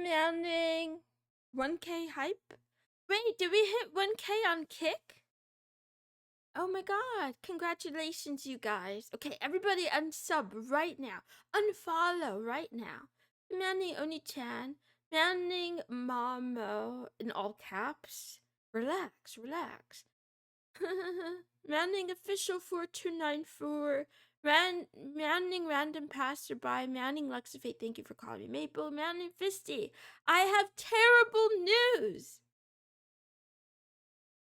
Meowing. 1K hype? Wait, did we hit 1K on Kick? Oh my god, congratulations, you guys. Okay, everybody unsub right now. Unfollow right now. Meowing Oni-chan. Meowing Mamo in all caps. Relax, relax. Meowing official 4294. Meowing random passerby. Meowing Luxifate, thank you for calling me Maple. Meowing Fisty. I have terrible news.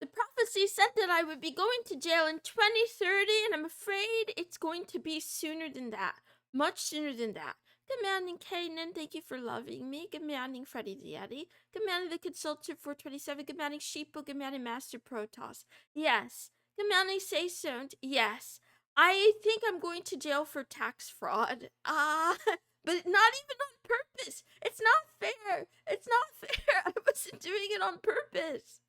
The prophecy said that I would be going to jail in 2030, and I'm afraid it's going to be sooner than that. Much sooner than that. Good morning, Kanan. Thank you for loving me. Good morning, Freddy the Yeti. Good morning, the Consultant 427. Good morning, Sheeple. Good morning, Master Protoss. Yes. Good morning, Say Sound. Yes. I think I'm going to jail for tax fraud. But not even on purpose. It's not fair. It's not fair. I wasn't doing it on purpose.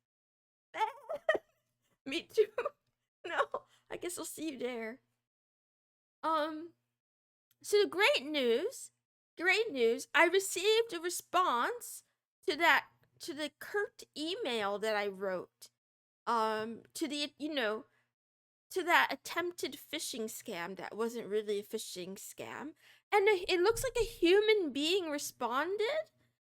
Me too. No, I guess I'll see you there. So the great news, I received a response to the curt email that I wrote. To the, to that attempted phishing scam that wasn't really a phishing scam. And it looks like a human being responded.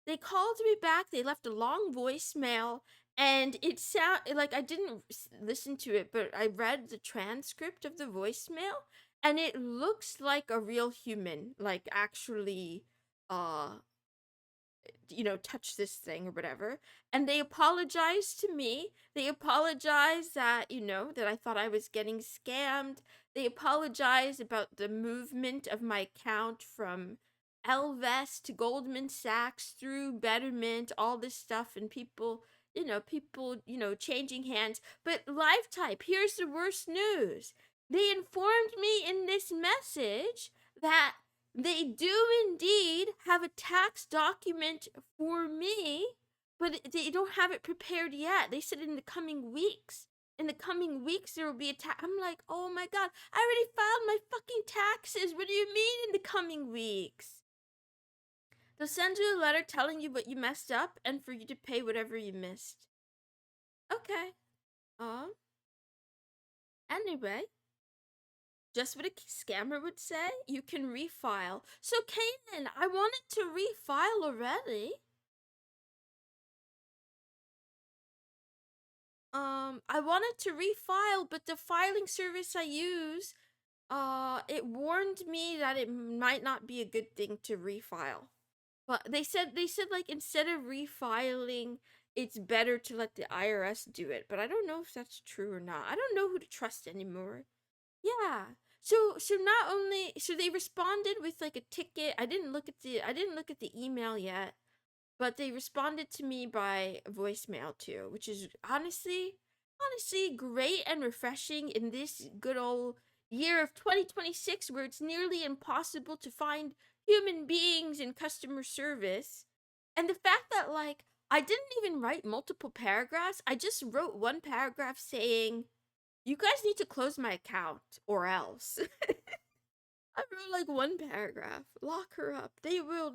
They called me back, they left a long voicemail, and it sounded like, I didn't listen to it, but I read the transcript of the voicemail, and it looks like a real human, like actually, touch this thing or whatever. And they apologized to me. They apologized that, that I thought I was getting scammed. They apologized about the movement of my account from Elvest to Goldman Sachs through Betterment, all this stuff, and people, changing hands. But LiveType, here's the worst news. They informed me in this message that they do indeed have a tax document for me, but they don't have it prepared yet. They said in the coming weeks. In the coming weeks, there will be a tax. I'm like, oh my god, I already filed my fucking taxes. What do you mean in the coming weeks? They'll send you a letter telling you what you messed up and for you to pay whatever you missed. Okay. Anyway. Just what a scammer would say, you can refile. So, Kanan, I wanted to refile already. I wanted to refile, but the filing service I use, it warned me that it might not be a good thing to refile. But they said like instead of refiling, it's better to let the IRS do it. But I don't know if that's true or not. I don't know who to trust anymore. Yeah. So not only they responded with like a ticket. I didn't look at the email yet, but they responded to me by voicemail too, which is honestly great and refreshing in this good old year of 2026 where it's nearly impossible to find human beings in customer service. And the fact that like I didn't even write multiple paragraphs. I just wrote one paragraph saying, you guys need to close my account or else. I wrote like one paragraph. Lock her up. They will.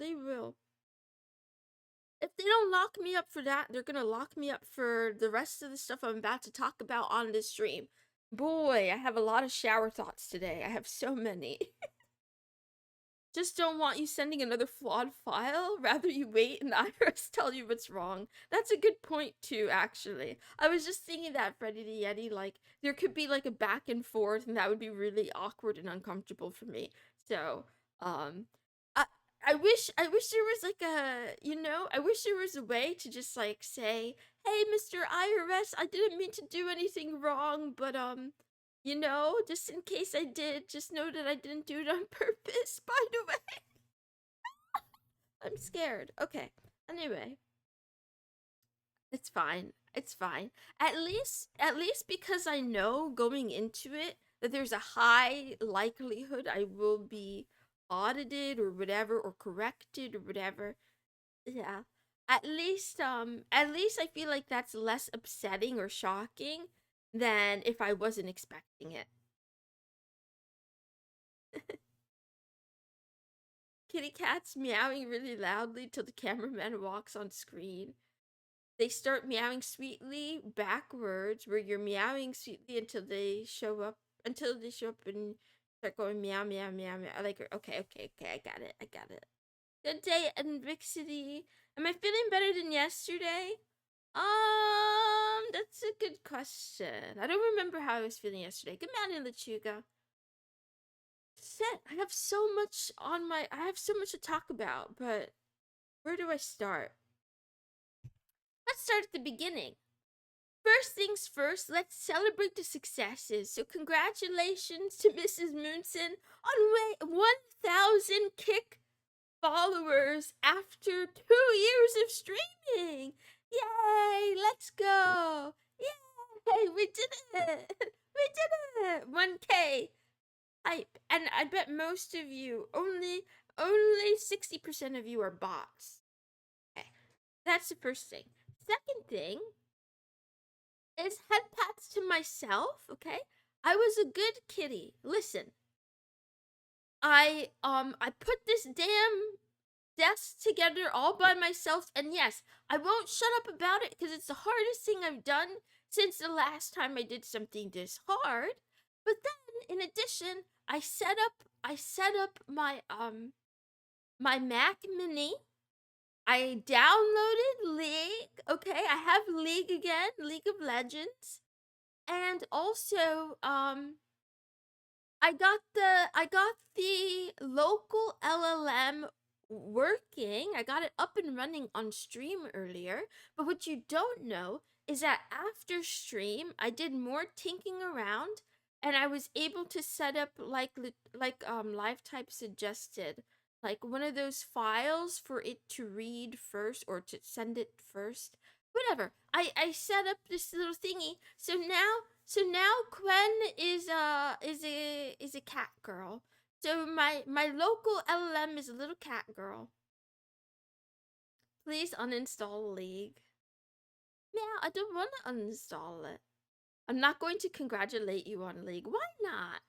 If they don't lock me up for that, they're gonna lock me up for the rest of the stuff I'm about to talk about on this stream. Boy, I have a lot of shower thoughts today. I have so many. Just don't want you sending another flawed file. Rather you wait and the IRS tell you what's wrong. That's a good point too, actually. I was just thinking that, Freddy the Yeti, like, there could be like a back and forth and that would be really awkward and uncomfortable for me. So, I wish there was like I wish there was a way to just like say, hey, Mr. IRS, I didn't mean to do anything wrong, but just in case I did, just know that I didn't do it on purpose, by the way. I'm scared. Okay. Anyway. It's fine. It's fine. At least because I know going into it that there's a high likelihood I will be audited or whatever or corrected or whatever. Yeah. At least I feel like that's less upsetting or shocking than if I wasn't expecting it. kitty cats meowing really loudly till the cameraman walks on screen. They start meowing sweetly backwards, where you're meowing sweetly until they show up and start going meow meow meow meow. Like, okay, I got it. Good day, Envixity. Am I feeling better than yesterday? That's a good question. I don't remember how I was feeling yesterday. Good morning, Lechuga. Shit, I have so much to talk about, but where do I start? Let's start at the beginning. First things first, let's celebrate the successes. So congratulations to missusmoonson on 1,000 kick followers after 2 years of streaming. Yay, let's go. Yay, we did it. We did it. 1K. And I bet most of you, only 60% of you are bots. Okay, that's the first thing. Second thing is head pats to myself, okay? I was a good kitty. Listen, I put this damn desk together all by myself, and yes, I won't shut up about it because it's the hardest thing I've done since the last time I did something this hard. But then, in addition, I set up my my Mac Mini. I downloaded League. Okay, I have League again, League of Legends, and also I got the local LLM working. I got it up and running on stream earlier. But what you don't know is that after stream, I did more tinking around, and I was able to set up like live type suggested, like one of those files for it to read first or to send it first. Whatever. I set up this little thingy. So now Quen is a cat girl. So my local LLM is a little cat girl. Please uninstall League. Meow, I don't want to uninstall it. I'm not going to congratulate you on League. Why not?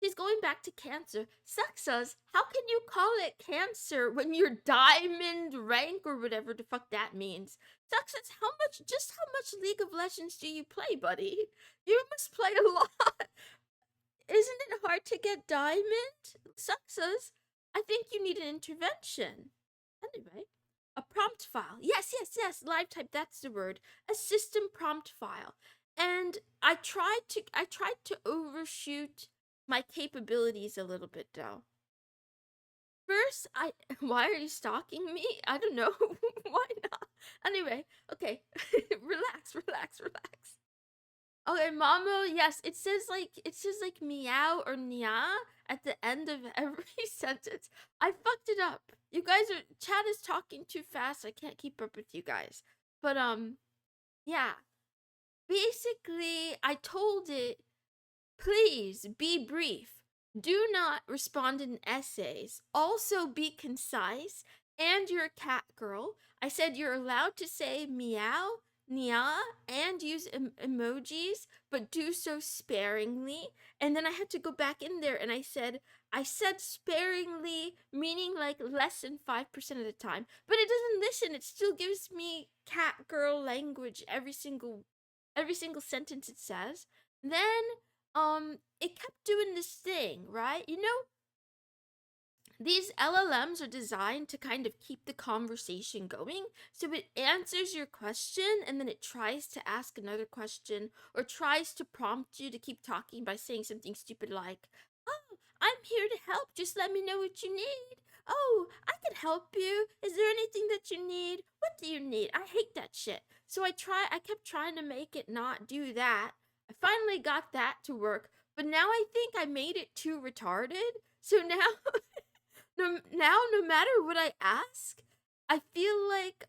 She's going back to cancer. Suxas, how can you call it cancer when you're diamond rank or whatever the fuck that means? Suxas, how much League of Legends do you play, buddy? You must play a lot. Isn't it hard to get diamond? Suxas, I think you need an intervention. Anyway, a prompt file. Yes, live type, that's the word. A system prompt file. And I tried to overshoot my capabilities a little bit though. First, why are you stalking me? I don't know. Why not? Anyway, okay. relax. Okay, Mamo, yes, it says like meow or nya at the end of every sentence. I fucked it up. You guys chat is talking too fast. I can't keep up with you guys. But yeah. Basically, I told it, please be brief. Do not respond in essays. Also be concise. And you're a cat girl. I said you're allowed to say meow, nya, and use emojis, but do so sparingly. And then I had to go back in there and I said sparingly, meaning like less than 5% of the time. But it doesn't listen. It still gives me cat girl language every single sentence it says. Then it kept doing this thing, right? You know, these LLMs are designed to kind of keep the conversation going. So it answers your question and then it tries to ask another question or tries to prompt you to keep talking by saying something stupid like, "Oh, I'm here to help. Just let me know what you need. Oh, I can help you. Is there anything that you need? What do you need?" I hate that shit. So I kept trying to make it not do that. I finally got that to work, but now I think I made it too retarded. So now no matter what I ask, I feel like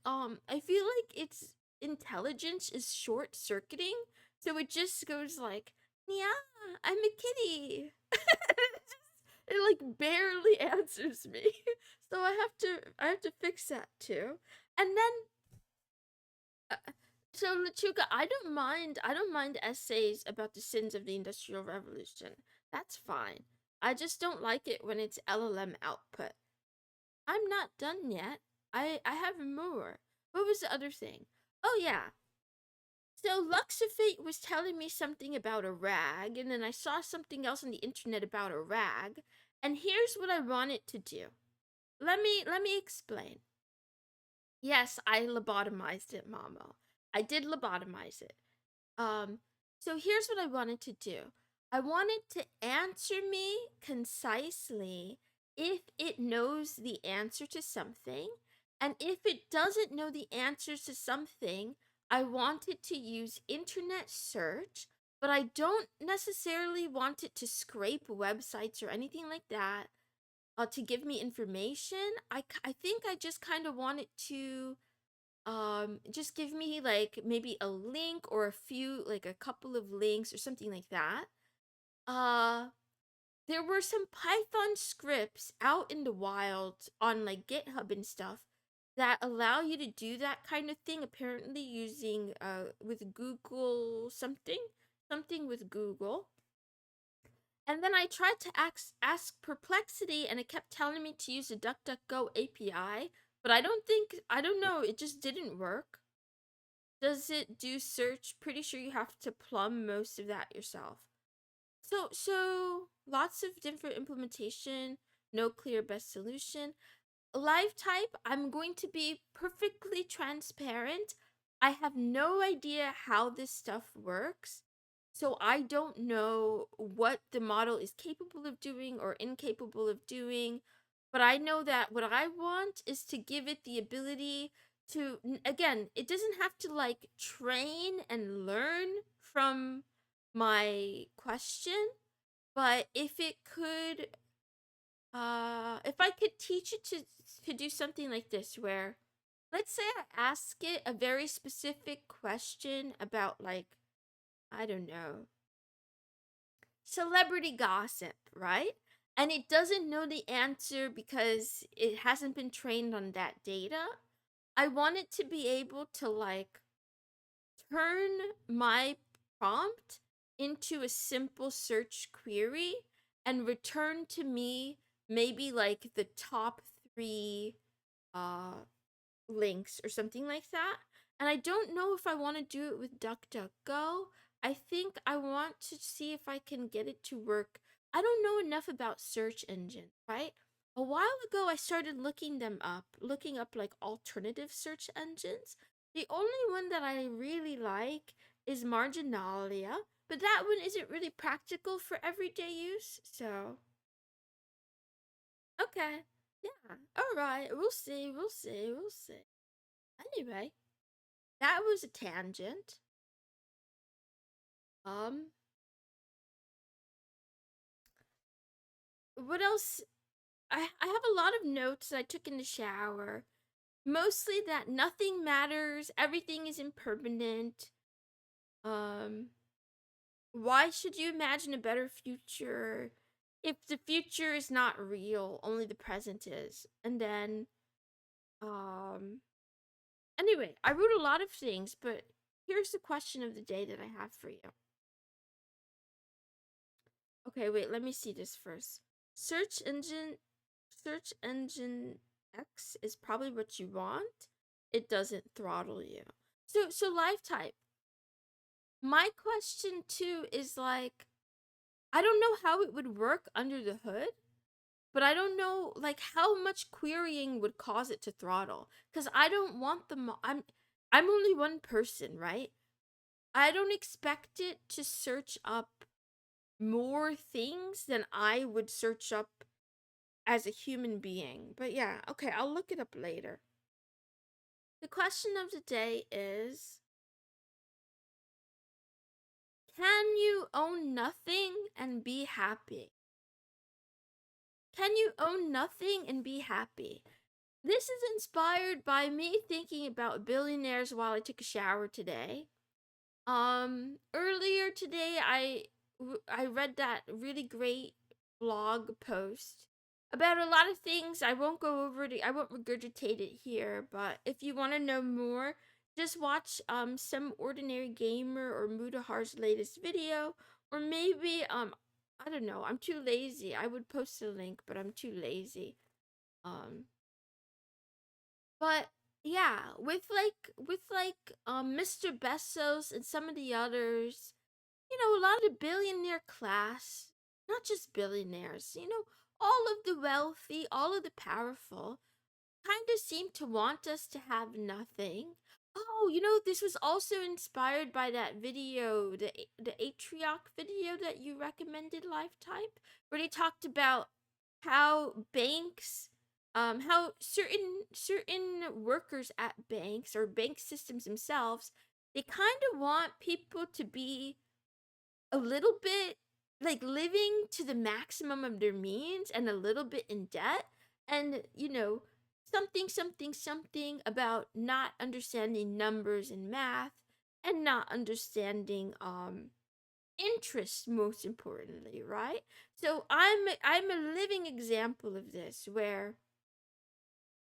its intelligence is short circuiting. So it just goes like, "Yeah, I'm a kitty." It like barely answers me. So I have to fix that too. And then so Lechuga, I don't mind essays about the sins of the Industrial Revolution. That's fine. I just don't like it when it's LLM output. I'm not done yet. I have more. What was the other thing? Oh yeah. So Luxafate was telling me something about a rag, and then I saw something else on the internet about a rag, and here's what I want it to do. Let me explain. Yes, I lobotomized it, Mama. I did lobotomize it. Um, so here's what I wanted to do. I wanted to answer me concisely if it knows the answer to something, and if it doesn't know the answers to something, I want it to use internet search, but I don't necessarily want it to scrape websites or anything like that to give me information. I think I just kind of want it to just give me like maybe a link or a few, like a couple of links or something like that. uh there were some Python scripts out in the wild on like GitHub and stuff that allow you to do that kind of thing, apparently using with Google something with Google. And then I tried to ask Perplexity, and it kept telling me to use the DuckDuckGo API, but I don't know, it just didn't work. Does it do search? Pretty sure you have to plumb most of that yourself. So lots of different implementation, no clear best solution. Live type, I'm going to be perfectly transparent. I have no idea how this stuff works. So I don't know what the model is capable of doing or incapable of doing. But I know that what I want is to give it the ability to, again, it doesn't have to like train and learn from my question, but if it could if I could teach it to do something like this, where let's say I ask it a very specific question about, like, I don't know, celebrity gossip, right? And it doesn't know the answer because it hasn't been trained on that data. I want it to be able to like turn my prompt into a simple search query and return to me maybe like the top 3 uh links or something like that. And I don't know if I want to do it with DuckDuckGo. I think I want to see if I can get it to work. I don't know enough about search engines, right? A while ago, I started looking up like alternative search engines. The only one that I really like is Marginalia, but that one isn't really practical for everyday use. So, okay. Yeah. All right. We'll see. We'll see. We'll see. Anyway, that was a tangent. Um, what else? I have a lot of notes that I took in the shower. Mostly that nothing matters, everything is impermanent. Um, why should you imagine a better future if the future is not real, only the present is? And then, um, anyway, I wrote a lot of things, but here's the question of the day that I have for you. Okay, wait, let me see this first. Search engine search engine X is probably what you want. It doesn't throttle you. So live type. My question too is like, I don't know how it would work under the hood, but I don't know like how much querying would cause it to throttle, cuz I don't want I'm only one person, right? I don't expect it to search up more things than I would search up as a human being. But yeah, okay, I'll look it up later. The question of the day is, can you own nothing and be happy? Can you own nothing and be happy? This is inspired by me thinking about billionaires while I took a shower today. Earlier today, I read that really great blog post about a lot of things. I won't go over it. I won't regurgitate it here. But if you want to know more, just watch some ordinary gamer or Mudahar's latest video, or maybe I don't know. I'm too lazy. I would post a link, but I'm too lazy. Um, But yeah, with Mr. Bezos and some of the others, a lot of the billionaire class, not just billionaires, all of the wealthy, all of the powerful, kind of seem to want us to have nothing. Oh, this was also inspired by that video, the Atrioc video that you recommended, Lifetype, where they talked about how banks, how certain workers at banks or bank systems themselves, they kind of want people to be a little bit like living to the maximum of their means and a little bit in debt, and something about not understanding numbers and math, and not understanding interest, most importantly, right? So I'm a living example of this, where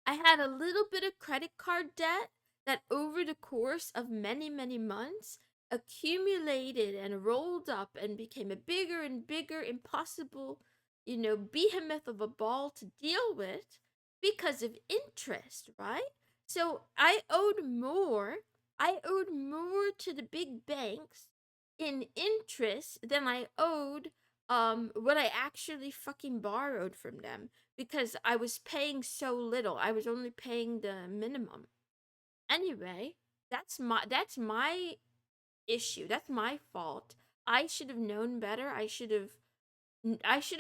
I had a little bit of credit card debt that over the course of many, many months accumulated and rolled up and became a bigger and bigger impossible, behemoth of a ball to deal with because of interest, right? So I owed more to the big banks in interest than I owed what I actually fucking borrowed from them, because I was paying so little. I was only paying the minimum. Anyway, that's my issue. That's my fault. I should have known better. I should have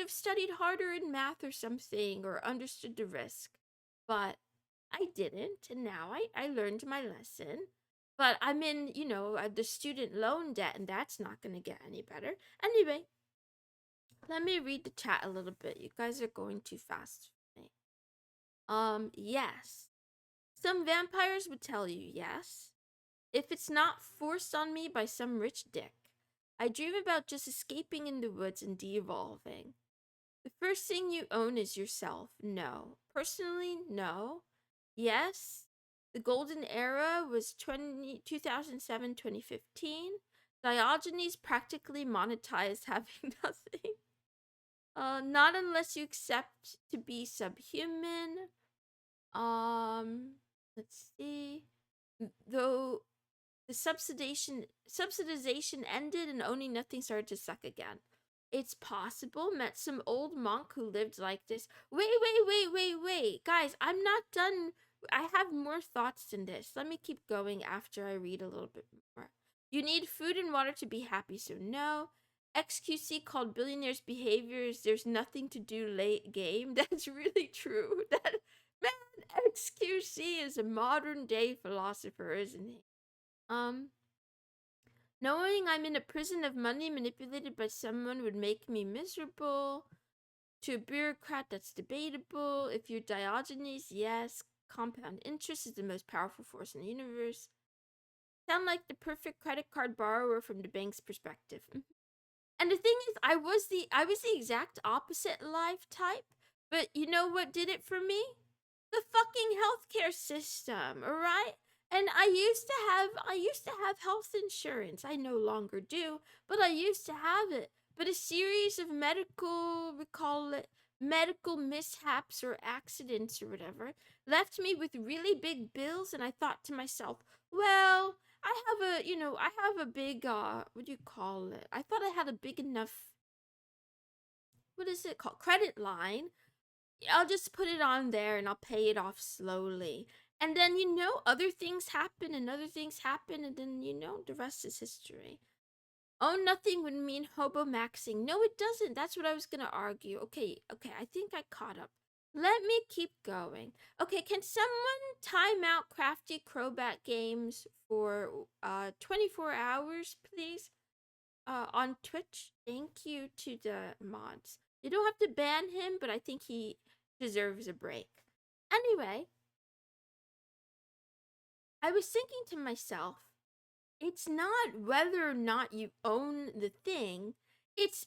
studied harder in math or something, or understood the risk. But I didn't, and now I learned my lesson. But I'm in, the student loan debt, and that's not going to get any better. Anyway, let me read the chat a little bit. You guys are going too fast for me. Yes. Some vampires would tell you yes, if it's not forced on me by some rich dick. I dream about just escaping in the woods and de-evolving. The first thing you own is yourself. No. Personally, no. Yes. The golden era was 2007, 2015. Diogenes practically monetized having nothing. Not unless you accept to be subhuman. Let's see. Though the subsidization ended and owning nothing started to suck again. It's possible. Met some old monk who lived like this. Wait. Guys, I'm not done. I have more thoughts than this. Let me keep going after I read a little bit more. You need food and water to be happy, so no. XQC called billionaires' behaviors there's nothing to do late game. That's really true. That man, XQC is a modern day philosopher, isn't he? Um, Knowing I'm in a prison of money manipulated by someone would make me miserable. To a bureaucrat, that's debatable. If you're Diogenes, yes. Compound interest is the most powerful force in the universe. Sound like the perfect credit card borrower from the bank's perspective. And the thing is, I was the exact opposite life type, but you know what did it for me? The fucking healthcare system, all right? And I used to have health insurance. I no longer do, but I used to have it. But a series of we call it medical mishaps or accidents or whatever, left me with really big bills, and I thought to myself, well, I have a big what do you call it? I thought I had a big enough, what is it called? Credit line. I'll just put it on there and I'll pay it off slowly. And then, other things happen and other things happen, and then, the rest is history. Oh, nothing would mean hobo maxing. No, it doesn't. That's what I was gonna argue. Okay, I think I caught up. Let me keep going. Okay, can someone time out Crafty Crowbat Games for 24 hours, please? On Twitch? Thank you to the mods. You don't have to ban him, but I think he deserves a break. Anyway, I was thinking to myself, it's not whether or not you own the thing. It's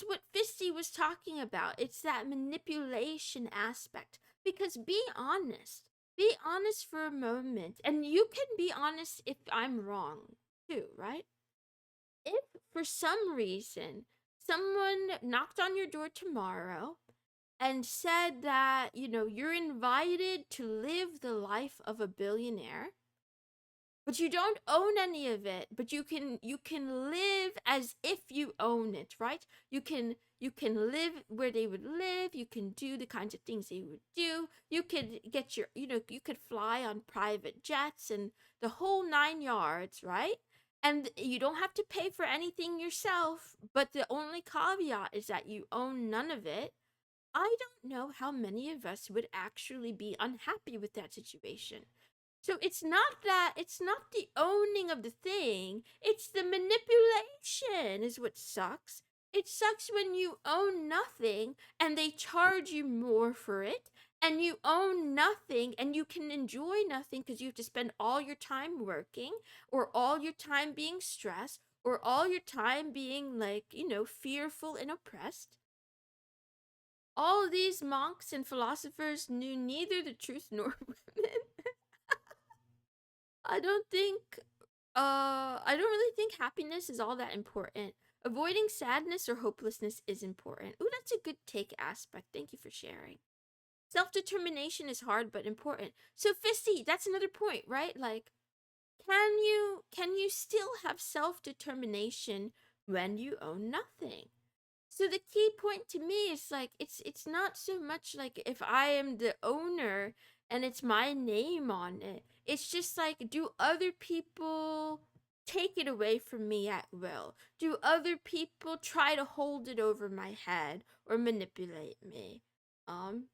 what Fisty was talking about. It's that manipulation aspect. Because be honest. Be honest for a moment. And you can be honest if I'm wrong too, right? If for some reason someone knocked on your door tomorrow and said that, you know, you're invited to live the life of a billionaire, but you don't own any of it, but you can live as if you own it, right? You can live where they would live, you can do the kinds of things they would do, you could get your, you know, you could fly on private jets and the whole 9 yards, right? And you don't have to pay for anything yourself, but the only caveat is that you own none of it. I don't know how many of us would actually be unhappy with that situation. So it's not the owning of the thing, it's the manipulation is what sucks. It sucks when you own nothing and they charge you more for it, and you own nothing and you can enjoy nothing because you have to spend all your time working, or all your time being stressed, or all your time being, like, you know, fearful and oppressed. All these monks and philosophers knew neither the truth nor women. I don't think I don't really think happiness is all that important. Avoiding sadness or hopelessness is important. Ooh, that's a good take aspect. Thank you for sharing. Self-determination is hard but important. So Fisty, that's another point, right? Like, can you still have self-determination when you own nothing? So the key point to me is, like, it's not so much like if I am the owner and it's my name on it. It's just like, do other people take it away from me at will? Do other people try to hold it over my head or manipulate me? Um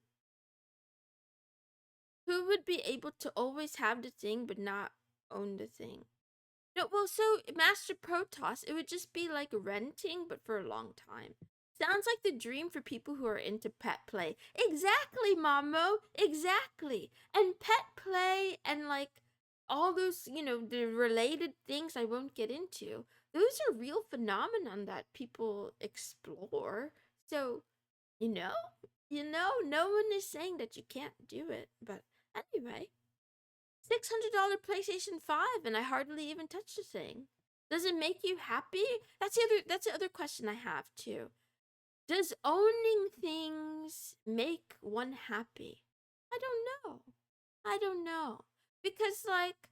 who would be able to always have the thing but not own the thing? No, well, so Master Protoss, it would just be like renting, but for a long time. Sounds like the dream for people who are into pet play. Exactly, Mamo. Exactly. And pet play and, like, all those, you know, the related things I won't get into. Those are real phenomenon that people explore. So, you know, no one is saying that you can't do it. But anyway, $600 PlayStation 5 and I hardly even touched the thing. Does it make you happy? That's the other question I have too. Does owning things make one happy? I don't know. I don't know. Because, like,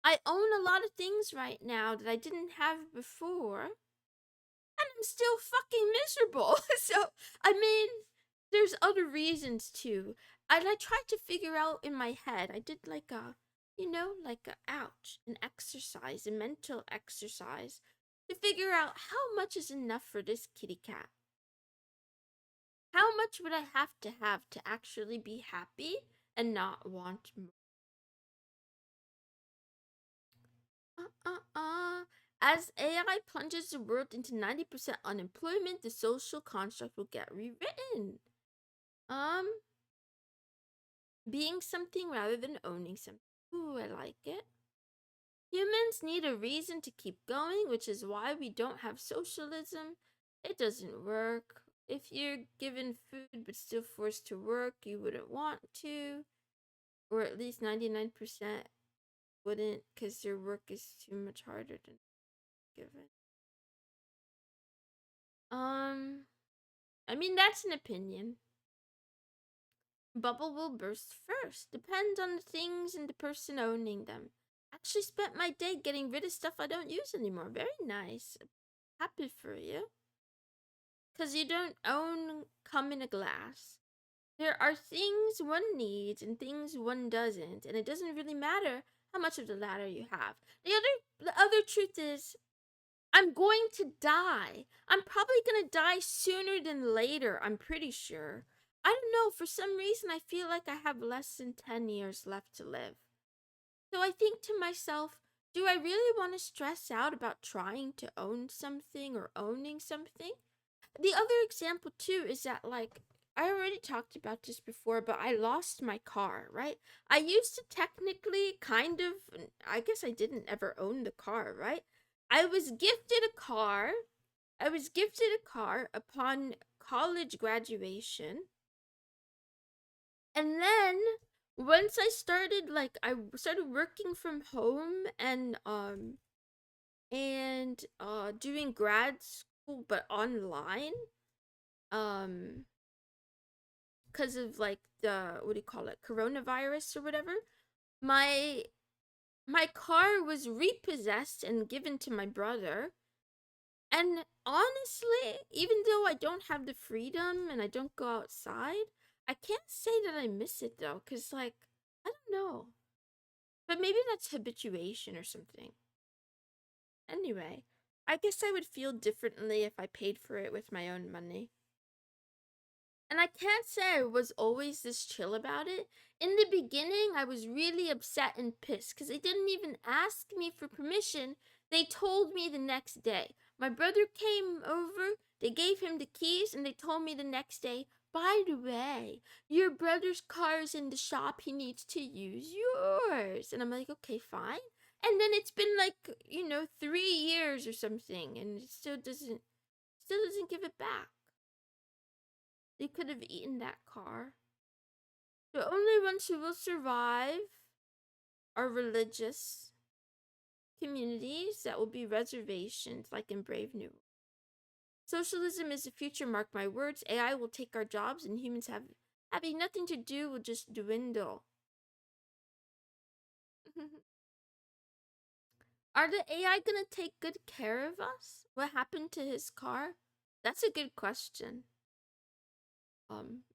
I own a lot of things right now that I didn't have before, and I'm still fucking miserable. So, I mean, there's other reasons too. And I tried to figure out in my head. I did like a, you know, like a ouch, an exercise, a mental exercise to figure out how much is enough for this kitty cat. How much would I have to actually be happy and not want more? As AI plunges the world into 90% unemployment, the social construct will get rewritten. Um, being something rather than owning something. Ooh, I like it. Humans need a reason to keep going, which is why we don't have socialism. It doesn't work. If you're given food but still forced to work, you wouldn't want to. Or at least 99% wouldn't, because their work is too much harder than given. I mean, that's an opinion. Bubble will burst first. Depends on the things and the person owning them. Actually spent my day getting rid of stuff I don't use anymore. Very nice. Happy for you. Because you don't own come in a glass. There are things one needs and things one doesn't, and it doesn't really matter how much of the latter you have. The other truth is, I'm going to die. I'm probably gonna die sooner than later, I'm pretty sure. I don't know, for some reason I feel like I have less than 10 years left to live. So I think to myself, do I really want to stress out about trying to own something or owning something? The other example too is that, like, I already talked about this before, but I lost my car, right? I used to technically kind of, I guess I didn't ever own the car, right? I was gifted a car. I was gifted a car upon college graduation. And then once I started working from home and doing grad school but online. because of like the, what do you call it, coronavirus or whatever, my my car was repossessed and given to my brother. And honestly, even though I don't have the freedom and I don't go outside, I can't say that I miss it though, because, like, I don't know. But maybe that's habituation or something. Anyway, I guess I would feel differently if I paid for it with my own money. And I can't say I was always this chill about it. In the beginning, I was really upset and pissed because they didn't even ask me for permission. They told me the next day. My brother came over, they gave him the keys, and they told me the next day, by the way, your brother's car is in the shop. He needs to use yours. And I'm like, okay, fine. And then it's been like, 3 years or something, and it still doesn't give it back. They could have eaten that car. The only ones who will survive are religious communities that will be reservations, like in Brave New World. Socialism is the future, mark my words. AI will take our jobs, and humans having nothing to do will just dwindle. Are the AI gonna take good care of us? What happened to his car? That's a good question.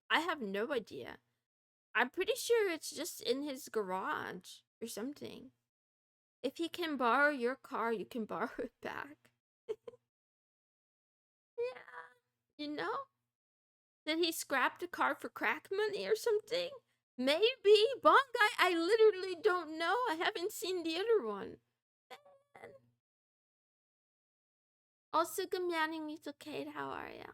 I have no idea. I'm pretty sure it's just in his garage or something. If he can borrow your car, you can borrow it back. Yeah, you know? Did he scrap the car for crack money or something? Maybe. Bongai, I literally don't know. I haven't seen the other one. Man. Also, good morning, Mr. Kate. How are ya?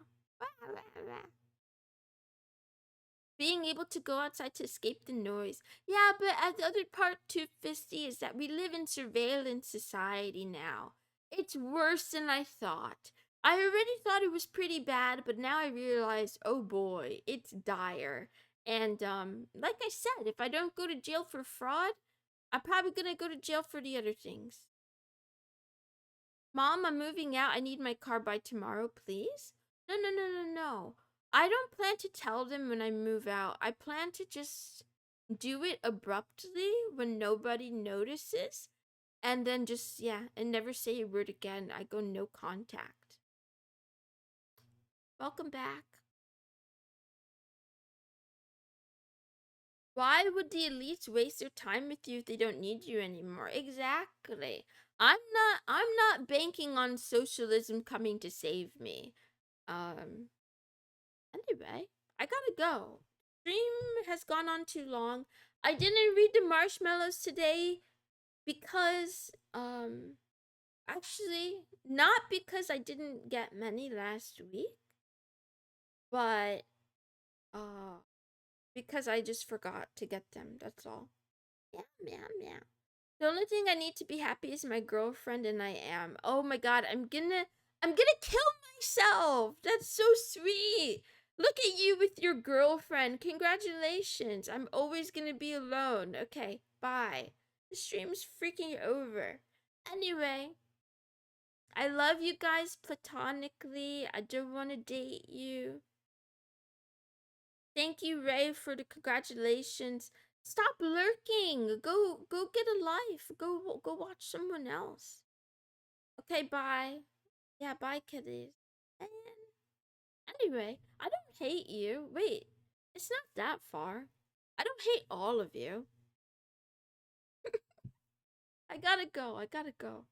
Being able to go outside to escape the noise. Yeah, but the other part too, Fisty, is that we live in surveillance society now. It's worse than I thought. I already thought it was pretty bad, but now I realize, oh boy, it's dire. And like I said, if I don't go to jail for fraud, I'm probably gonna go to jail for the other things. Mom, I'm moving out. I need my car by tomorrow, please. No, no, no, no, no. I don't plan to tell them when I move out. I plan to just do it abruptly when nobody notices. And then just, yeah, and never say a word again. I go no contact. Welcome back. Why would the elites waste their time with you if they don't need you anymore? Exactly. I'm not banking on socialism coming to save me. Anyway, I gotta go. Stream has gone on too long. I didn't read the marshmallows today because, actually, not because I didn't get many last week, but, because I just forgot to get them. That's all. Yeah, yeah, yeah. The only thing I need to be happy is my girlfriend, and I am. Oh my god, I'm gonna kill myself. That's so sweet. Look at you with your girlfriend. Congratulations. I'm always gonna be alone. Okay, bye. The stream's freaking over. Anyway, I love you guys platonically. I don't want to date you. Thank you, Ray, for the congratulations. Stop lurking. Go get a life. Go watch someone else. Okay, bye. Yeah, bye, kiddies. And anyway, I don't hate you. Wait, it's not that far. I don't hate all of you. I gotta go.